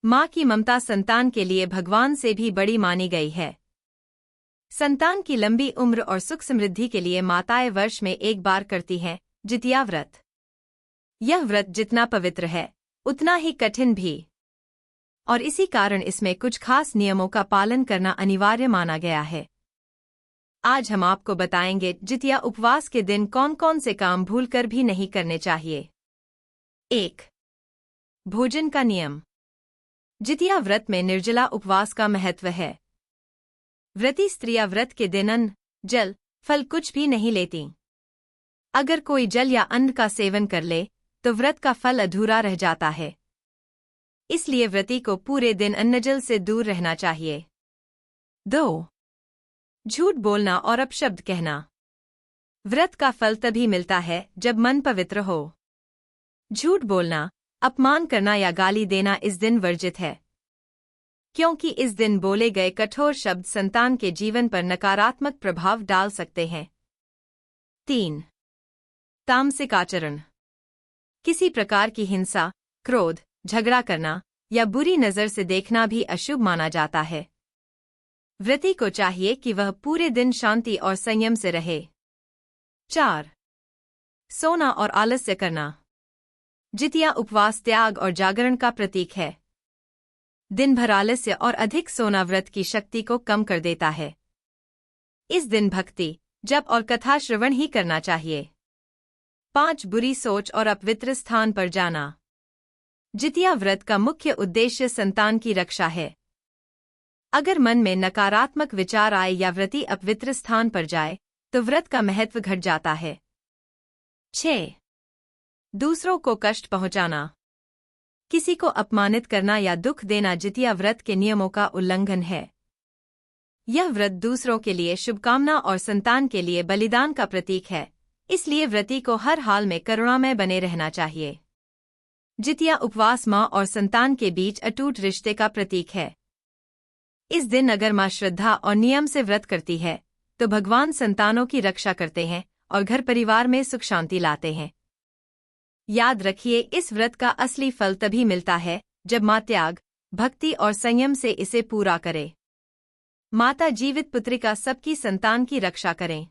माँ की ममता संतान के लिए भगवान से भी बड़ी मानी गई है। संतान की लंबी उम्र और सुख समृद्धि के लिए माताएं वर्ष में एक बार करती हैं जितिया व्रत। यह व्रत जितना पवित्र है उतना ही कठिन भी, और इसी कारण इसमें कुछ खास नियमों का पालन करना अनिवार्य माना गया है। आज हम आपको बताएंगे जितिया उपवास के दिन कौन कौन से काम भूलकर भी नहीं करने चाहिए। 1. भोजन का नियम। जितिया व्रत में निर्जला उपवास का महत्व है। व्रती स्त्रियां व्रत के दिन अन्न, जल, फल कुछ भी नहीं लेती। अगर कोई जल या अन्न का सेवन कर ले तो व्रत का फल अधूरा रह जाता है। इसलिए व्रती को पूरे दिन अन्नजल से दूर रहना चाहिए। 2. झूठ बोलना और अपशब्द कहना। व्रत का फल तभी मिलता है जब मन पवित्र हो। झूठ बोलना, अपमान करना या गाली देना इस दिन वर्जित है, क्योंकि इस दिन बोले गए कठोर शब्द संतान के जीवन पर नकारात्मक प्रभाव डाल सकते हैं। 3. तामसिक आचरण। किसी प्रकार की हिंसा, क्रोध, झगड़ा करना या बुरी नज़र से देखना भी अशुभ माना जाता है। व्रती को चाहिए कि वह पूरे दिन शांति और संयम से रहे। 4. सोना और आलस्य करना। जितिया उपवास त्याग और जागरण का प्रतीक है। दिन भर आलस्य और अधिक सोना व्रत की शक्ति को कम कर देता है। इस दिन भक्ति, जप और कथा श्रवण ही करना चाहिए। 5. बुरी सोच और अपवित्र स्थान पर जाना। जितिया व्रत का मुख्य उद्देश्य संतान की रक्षा है। अगर मन में नकारात्मक विचार आए या व्रती अपवित्र स्थान पर जाए तो व्रत का महत्व घट जाता है। 6. दूसरों को कष्ट पहुंचाना। किसी को अपमानित करना या दुख देना जितिया व्रत के नियमों का उल्लंघन है। यह व्रत दूसरों के लिए शुभकामना और संतान के लिए बलिदान का प्रतीक है, इसलिए व्रती को हर हाल में करुणामय बने रहना चाहिए। जितिया उपवास माँ और संतान के बीच अटूट रिश्ते का प्रतीक है। इस दिन अगर माँ श्रद्धा और नियम से व्रत करती है तो भगवान संतानों की रक्षा करते हैं और घर परिवार में सुख शांति लाते हैं। याद रखिए, इस व्रत का असली फल तभी मिलता है जब माँ त्याग, भक्ति और संयम से इसे पूरा करे। माता जीवित पुत्रिका सबकी संतान की रक्षा करें।